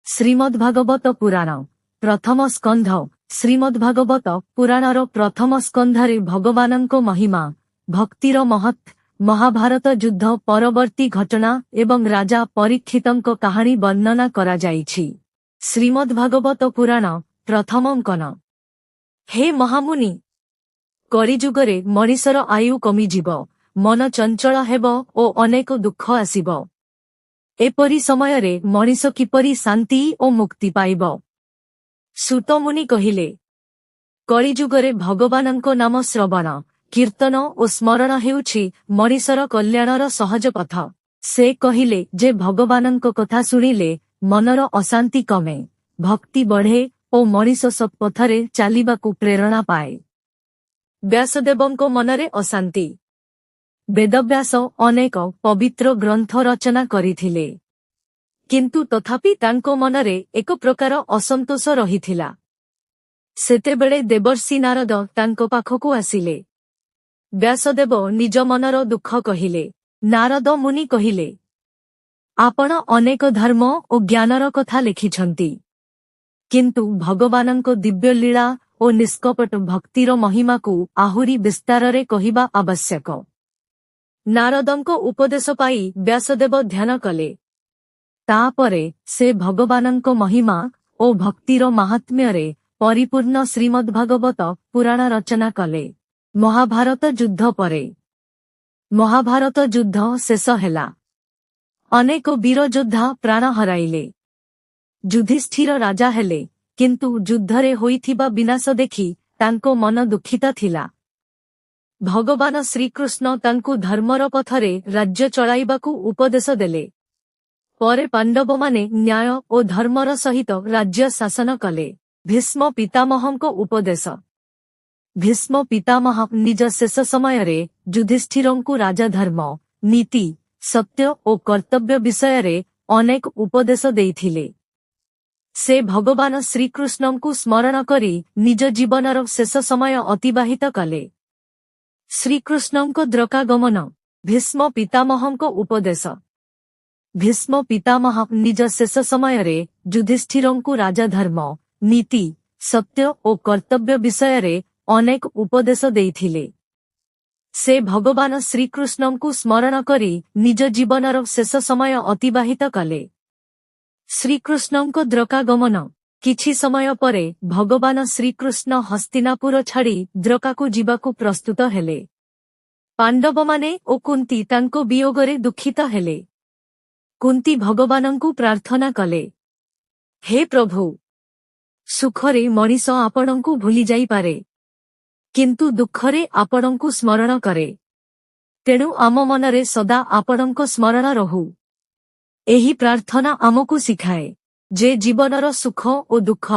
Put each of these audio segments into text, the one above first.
ଶ୍ରୀମଦ୍ଭାଗବତ ପୁରାଣ ପ୍ରଥମ ସ୍କନ୍ଧ ଶ୍ରୀମଦ୍ଭାଗବତ ପୁରାଣର ପ୍ରଥମ ସ୍କନ୍ଧରେ ଭଗବାନଙ୍କ ମହିମା, ଭକ୍ତିର ମହତ୍, ମହାଭାରତ ଯୁଦ୍ଧ ପରବର୍ତ୍ତୀ ଘଟଣା ଏବଂ ରାଜା ପରୀକ୍ଷିତଙ୍କ କାହାଣୀ ବର୍ଣ୍ଣନା କରାଯାଇଛି। ଶ୍ରୀମଦ୍ଭାଗବତ ପୁରାଣ ପ୍ରଥମ ସ୍କନ୍ଧ। ହେ ମହାମୁନି, କଳିଯୁଗରେ ମଣିଷର ଆୟୁ କମିଯିବ, ମନ ଚଞ୍ଚଳ ହେବ ଓ ଅନେକ ଦୁଃଖ ଆସିବ। ଏପରି ସମୟରେ ମଣିଷ କିପରି ଶାନ୍ତି ଓ ମୁକ୍ତି ପାଇବ? ସୂତ ମୁନି କହିଲେ, କଳିଯୁଗରେ ଭଗବାନଙ୍କ ନାମ ଶ୍ରବଣ, କୀର୍ତ୍ତନ ଓ ସ୍ମରଣ ହେଉଛି ମଣିଷର କଲ୍ୟାଣର ସହଜ ପଥ। ସେ କହିଲେ ଯେ ଭଗବାନଙ୍କ କଥା ଶୁଣିଲେ ମନର ଅଶାନ୍ତି କମେ, ଭକ୍ତି ବଢ଼େ ଓ ମଣିଷ ସତ୍ପଥରେ ଚାଲିବାକୁ ପ୍ରେରଣା ପାଏ। ବ୍ୟାସଦେବଙ୍କ ମନରେ ଅଶାନ୍ତି। ବେଦବ୍ୟାସ ଅନେକ ପବିତ୍ର ଗ୍ରନ୍ଥ ରଚନା କରିଥିଲେ, କିନ୍ତୁ ତଥାପି ତାଙ୍କ ମନରେ ଏକ ପ୍ରକାର ଅସନ୍ତୋଷ ରହିଥିଲା। ସେତେବେଳେ ଦେବର୍ଷି ନାରଦ ତାଙ୍କ ପାଖକୁ ଆସିଲେ। ବ୍ୟାସଦେବ ନିଜ ମନର ଦୁଃଖ କହିଲେ। ନାରଦ ମୁନି କହିଲେ, ଆପଣ ଅନେକ ଧର୍ମ ଓ ଜ୍ଞାନର କଥା ଲେଖିଛନ୍ତି, କିନ୍ତୁ ଭଗବାନଙ୍କ ଦିବ୍ୟ ଲୀଳା ଓ ନିଷ୍କପଟ ଭକ୍ତିର ମହିମାକୁ ଆହୁରି ବିସ୍ତାରରେ କହିବା ଆବଶ୍ୟକ। ନାରଦଙ୍କ ଉପଦେଶ ପାଇ ବ୍ୟାସଦେବ ଧ୍ୟାନ କଲେ। ତାପରେ ସେ ଭଗବାନଙ୍କ ମହିମା ଓ ଭକ୍ତିର ମାହାତ୍ମ୍ୟରେ ପରିପୂର୍ଣ୍ଣ ଶ୍ରୀମଦ୍ଭାଗବତ ପୁରାଣ ରଚନା କଲେ। ମହାଭାରତ ଯୁଦ୍ଧ ପରେ ମହାଭାରତ ଯୁଦ୍ଧ ଶେଷ ହେଲା। ଅନେକ ବୀର ଯୋଦ୍ଧା ପ୍ରାଣ ହରାଇଲେ। ଯୁଧିଷ୍ଠିର ରାଜା ହେଲେ, କିନ୍ତୁ ଯୁଦ୍ଧରେ ହୋଇଥିବା ବିନାଶ ଦେଖି ତାଙ୍କ ମନ ଦୁଃଖିତ ଥିଲା। ଭଗବାନ ଶ୍ରୀକୃଷ୍ଣ ତାଙ୍କୁ ଧର୍ମର ପଥରେ ରାଜ୍ୟ ଚଳାଇବାକୁ ଉପଦେଶ ଦେଲେ। ପରେ ପାଣ୍ଡବମାନେ ନ୍ୟାୟ ଓ ଧର୍ମର ସହିତ ରାଜ୍ୟ ଶାସନ କଲେ। ଭୀଷ୍ମ ପିତାମହଙ୍କ ଉପଦେଶ। ଭୀଷ୍ମ ପିତାମହ ନିଜ ଶେଷ ସମୟରେ ଯୁଧିଷ୍ଠିରଙ୍କୁ ରାଜଧର୍ମ, ନୀତି, ସତ୍ୟ ଓ କର୍ତ୍ତବ୍ୟ ବିଷୟରେ ଅନେକ ଉପଦେଶ ଦେଇଥିଲେ। ସେ ଭଗବାନ ଶ୍ରୀକୃଷ୍ଣଙ୍କୁ ସ୍ମରଣ କରି ନିଜ ଜୀବନର ଶେଷ ସମୟ ଅତିବାହିତ କଲେ। ଶ୍ରୀକୃଷ୍ଣଙ୍କ ଦ୍ୱାରକାଗମନ। ଭୀଷ୍ମ ପିତାମହଙ୍କ ଉପଦେଶ। ଭୀଷ୍ମ ପିତାମହ ନିଜ ଶେଷ ସମୟରେ ଯୁଧିଷ୍ଠିରଙ୍କୁ ରାଜଧର୍ମ, ନୀତି, ସତ୍ୟ ଓ କର୍ତ୍ତବ୍ୟ ବିଷୟରେ ଅନେକ ଉପଦେଶ ଦେଇଥିଲେ। ସେ ଭଗବାନ ଶ୍ରୀକୃଷ୍ଣଙ୍କୁ ସ୍ମରଣ କରି ନିଜ ଜୀବନର ଶେଷ ସମୟ ଅତିବାହିତ କଲେ। ଶ୍ରୀକୃଷ୍ଣଙ୍କ ଦ୍ୱାରକାଗମନ। କିଛି ସମୟ ପରେ ଭଗବାନ ଶ୍ରୀକୃଷ୍ଣ ହସ୍ତିନାପୁର ଛାଡ଼ି ଦ୍ୱାରକାକୁ ଯିବାକୁ ପ୍ରସ୍ତୁତ ହେଲେ। ପାଣ୍ଡବମାନେ ଓ କୁନ୍ତୀ ତାଙ୍କ ବିୟୋଗରେ ଦୁଃଖିତ ହେଲେ। କୁନ୍ତୀ ଭଗବାନଙ୍କୁ ପ୍ରାର୍ଥନା କଲେ, ହେ ପ୍ରଭୁ, ସୁଖରେ ମଣିଷ ଆପଣଙ୍କୁ ଭୁଲିଯାଇପାରେ, କିନ୍ତୁ ଦୁଃଖରେ ଆପଣଙ୍କୁ ସ୍ମରଣ କରେ। ତେଣୁ ଆମ ମନରେ ସଦା ଆପଣଙ୍କ ସ୍ମରଣ ରହୁ। ଏହି ପ୍ରାର୍ଥନା ଆମକୁ ଶିଖାଏ ଯେ ଜୀବନର ସୁଖ ଓ ଦୁଃଖ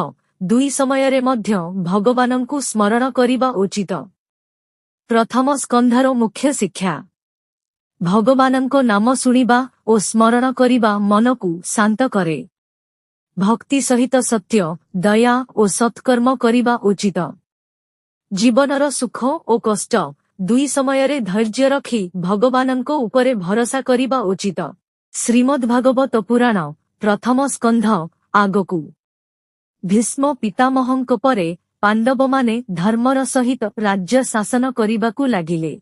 ଦୁଇ ସମୟରେ ମଧ୍ୟ ଭଗବାନଙ୍କୁ ସ୍ମରଣ କରିବା ଉଚିତ। ପ୍ରଥମ ସ୍କନ୍ଧର ମୁଖ୍ୟ ଶିକ୍ଷା। ଭଗବାନଙ୍କ ନାମ ଶୁଣିବା ଓ ସ୍ମରଣ କରିବା ମନକୁ ଶାନ୍ତ କରେ। ଭକ୍ତି ସହିତ ସତ୍ୟ, ଦୟା ଓ ସତ୍କର୍ମ କରିବା ଉଚିତ। ଜୀବନର ସୁଖ ଓ କଷ୍ଟ ଦୁଇ ସମୟରେ ଧୈର୍ଯ୍ୟ ରଖି ଭଗବାନଙ୍କ ଉପରେ ଭରସା କରିବା ଉଚିତ। ଶ୍ରୀମଦ୍ଭାଗବତ ପୁରାଣ ପ୍ରଥମ ସ୍କନ୍ଧ ଆଗକୁ। ଭୀଷ୍ମ ପିତାମହଙ୍କ ପରେ ପାଣ୍ଡବମାନେ ଧର୍ମର ସହିତ ରାଜ୍ୟ ଶାସନ କରିବାକୁ ଲାଗିଲେ।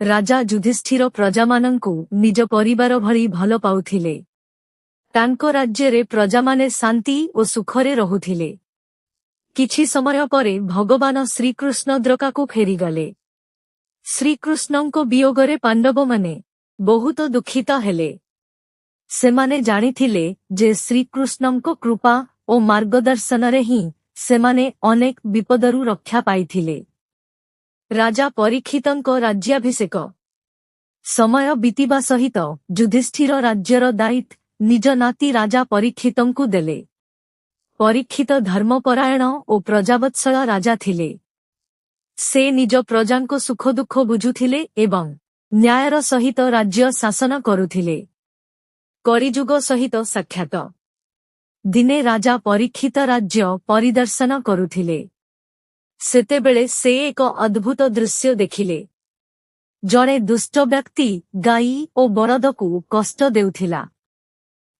ରାଜା ଯୁଧିଷ୍ଠିର ପ୍ରଜାମାନଙ୍କୁ ନିଜ ପରିବାର ଭଳି ଭଲ ପାଉଥିଲେ। ତାଙ୍କ ରାଜ୍ୟରେ ପ୍ରଜାମାନେ ଶାନ୍ତି ଓ ସୁଖରେ ରହୁଥିଲେ। କିଛି ସମୟ ପରେ ଭଗବାନ ଶ୍ରୀକୃଷ୍ଣ ଦ୍ୱାରକାକୁ ଫେରିଗଲେ। ଶ୍ରୀକୃଷ୍ଣଙ୍କ ବିୟୋଗରେ ପାଣ୍ଡବମାନେ ବହୁତ ଦୁଃଖିତ ହେଲେ। ସେମାନେ ଜାଣିଥିଲେ ଯେ ଶ୍ରୀକୃଷ୍ଣଙ୍କ କୃପା ଓ ମାର୍ଗଦର୍ଶନରେ ହିଁ ସେମାନେ ଅନେକ ବିପଦରୁ ରକ୍ଷା ପାଇଥିଲେ। ରାଜା ପରୀକ୍ଷିତଙ୍କ ରାଜ୍ୟାଭିଷେକ। ସମୟ ବିତିବା ସହିତ ଯୁଧିଷ୍ଠିର ରାଜ୍ୟର ଦାୟିତ୍ୱ ନିଜ ନାତି ରାଜା ପରୀକ୍ଷିତଙ୍କୁ ଦେଲେ। ପରୀକ୍ଷିତ ଧର୍ମପରାୟଣ ଓ ପ୍ରଜାବତ୍ସଳ ରାଜା ଥିଲେ। ସେ ନିଜ ପ୍ରଜାଙ୍କ ସୁଖ ଦୁଃଖ ବୁଝୁଥିଲେ ଏବଂ ନ୍ୟାୟର ସହିତ ରାଜ୍ୟ ଶାସନ କରୁଥିଲେ। କଳିଯୁଗ ସହିତ ସାକ୍ଷାତ। ଦିନେ ରାଜା ପରୀକ୍ଷିତ ରାଜ୍ୟ ପରିଦର୍ଶନ କରୁଥିଲେ। ସେତେବେଳେ ସେ ଏକ ଅଦ୍ଭୁତ ଦୃଶ୍ୟ ଦେଖିଲେ। ଜଣେ ଦୁଷ୍ଟ ବ୍ୟକ୍ତି ଗାଈ ଓ ବଳଦକୁ କଷ୍ଟ ଦେଉଥିଲା।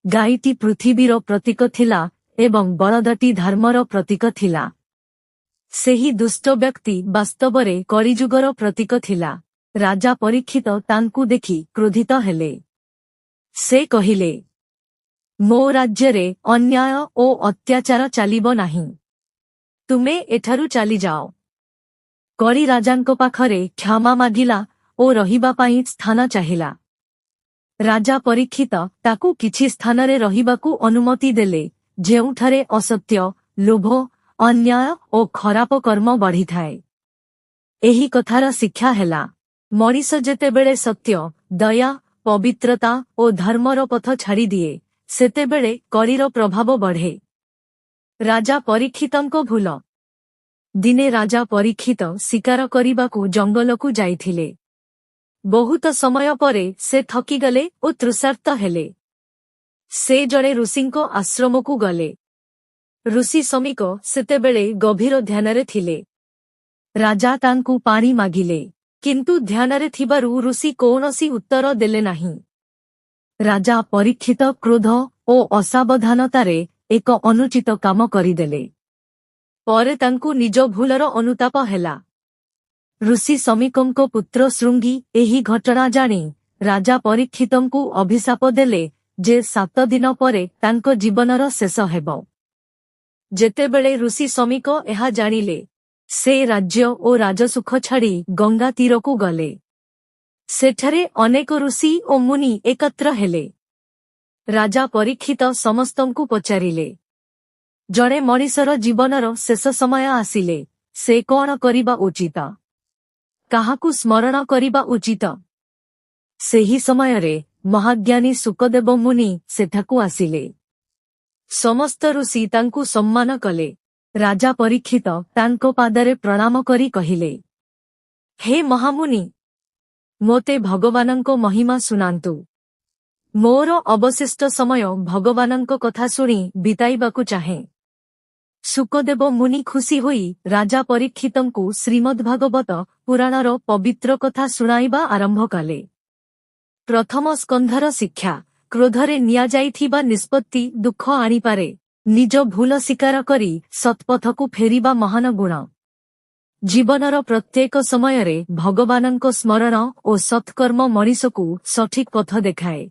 ଗାଈଟି ପୃଥିବୀର ପ୍ରତୀକ ଥିଲା ଏବଂ ବଳଦଟି ଧର୍ମର ପ୍ରତୀକ ଥିଲା। ସେହି ଦୁଷ୍ଟ ବ୍ୟକ୍ତି ବାସ୍ତବରେ କଳିଯୁଗର ପ୍ରତୀକ ଥିଲା। ରାଜା ପରୀକ୍ଷିତ ତାଙ୍କୁ ଦେଖି କ୍ରୋଧିତ ହେଲେ। ସେ କହିଲେ, ମୋ ରାଜ୍ୟରେ ଅନ୍ୟାୟ ଓ ଅତ୍ୟାଚାର ଚାଲିବ ନାହିଁ। ତୁମେ ଏଠାରୁ ଚାଲିଯାଅ। କଳି ରାଜାଙ୍କ ପାଖରେ କ୍ଷମା ମାଗିଲା ଓ ରହିବା ପାଇଁ ସ୍ଥାନ ଚାହିଁଲା। ରାଜା ପରୀକ୍ଷିତ ତାକୁ କିଛି ସ୍ଥାନରେ ରହିବାକୁ ଅନୁମତି ଦେଲେ, ଯେଉଁଠାରେ ଅସତ୍ୟ, ଲୋଭ, ଅନ୍ୟାୟ ଓ ଖରାପ କର୍ମ ବଢ଼ିଥାଏ। ଏହି କଥାର ଶିକ୍ଷା ହେଲା, ମଣିଷ ଯେତେବେଳେ ସତ୍ୟ, ଦୟା, ପବିତ୍ରତା ଓ ଧର୍ମର ପଥ ଛାଡ଼ିଦିଏ, ସେତେବେଳେ କଳିର ପ୍ରଭାବ ବଢ଼େ। ରାଜା ପରୀକ୍ଷିତଙ୍କ ଭୁଲ। ଦିନେ ରାଜା ପରୀକ୍ଷିତ ଶିକାର କରିବାକୁ ଜଙ୍ଗଲକୁ ଯାଇଥିଲେ। ବହୁତ ସମୟ ପରେ ସେ ଥକିଗଲେ ଓ ତୃଷାର୍ତ୍ତ ହେଲେ। ସେ ଜଣେ ଋଷିଙ୍କ ଆଶ୍ରମକୁ ଗଲେ। ଋଷି ଶ୍ରମିକ ସେତେବେଳେ ଗଭୀର ଧ୍ୟାନରେ ଥିଲେ। ରାଜା ତାଙ୍କୁ ପାଣି ମାଗିଲେ, କିନ୍ତୁ ଧ୍ୟାନରେ ଥିବାରୁ ଋଷି କୌଣସି ଉତ୍ତର ଦେଲେ ନାହିଁ। ରାଜା ପରୀକ୍ଷିତ କ୍ରୋଧ ଓ ଅସାବଧାନତାରେ ଏକ ଅନୁଚିତ କାମ କରିଦେଲେ। ପରେ ତାଙ୍କୁ ନିଜ ଭୁଲର ଅନୁତାପ ହେଲା। ଋଷି ଶ୍ରମିକଙ୍କ ପୁତ୍ର ଶୃଙ୍ଗୀ ଏହି ଘଟଣା ଜାଣି ରାଜା ପରୀକ୍ଷିତଙ୍କୁ ଅଭିଶାପ ଦେଲେ ଯେ 7 ଦିନ ପରେ ତାଙ୍କ ଜୀବନର ଶେଷ ହେବ। ଯେତେବେଳେ ଋଷି ଶ୍ରମିକ ଏହା ଜାଣିଲେ, ସେ ରାଜ୍ୟ ଓ ରାଜସୁଖ ଛାଡ଼ି ଗଙ୍ଗା ତୀରକୁ ଗଲେ। ସେଠାରେ ଅନେକ ଋଷି ଓ ମୁନି ଏକତ୍ର ହେଲେ। ରାଜା ପରୀକ୍ଷିତ ସମସ୍ତଙ୍କୁ ପଚାରିଲେ, ଜଣେ ମଣିଷର ଜୀବନର ଶେଷ ସମୟ ଆସିଲେ ସେ କ'ଣ କରିବା ଉଚିତ? କାହାକୁ ସ୍ମରଣ କରିବା ଉଚିତ? ସେହି ସମୟରେ ମହାଜ୍ଞାନୀ ଶୁକଦେବ ମୁନି ସେଠାକୁ ଆସିଲେ। ସମସ୍ତ ଋଷି ତାଙ୍କୁ ସମ୍ମାନ କଲେ। ରାଜା ପରୀକ୍ଷିତ ତାଙ୍କ ପାଦରେ ପ୍ରଣାମ କରି କହିଲେ, ହେ ମହାମୁନି, ମୋତେ ଭଗବାନଙ୍କ ମହିମା ଶୁଣାନ୍ତୁ। ମୋର ଅବଶିଷ୍ଟ ସମୟ ଭଗବାନଙ୍କ କଥା ଶୁଣି ବିତାଇବାକୁ ଚାହେଁ। ଶୁକଦେବ ମୁନି ଖୁସି ହୋଇ ରାଜା ପରୀକ୍ଷିତଙ୍କୁ ଶ୍ରୀମଦ୍ଭାଗବତ ପୁରାଣର ପବିତ୍ର କଥା ଶୁଣାଇବା ଆରମ୍ଭ କଲେ। ପ୍ରଥମ ସ୍କନ୍ଧର ଶିକ୍ଷା, କ୍ରୋଧରେ ନିଆଯାଇଥିବା ନିଷ୍ପତ୍ତି ଦୁଃଖ ଆଣିପାରେ। ନିଜ ଭୁଲ ସ୍ୱୀକାର କରି ସତ୍ପଥକୁ ଫେରିବା ମହାନ ଗୁଣ। ଜୀବନର ପ୍ରତ୍ୟେକ ସମୟରେ ଭଗବାନଙ୍କ ସ୍ମରଣ ଓ ସତ୍କର୍ମ ମଣିଷକୁ ସଠିକ୍ ପଥ ଦେଖାଏ।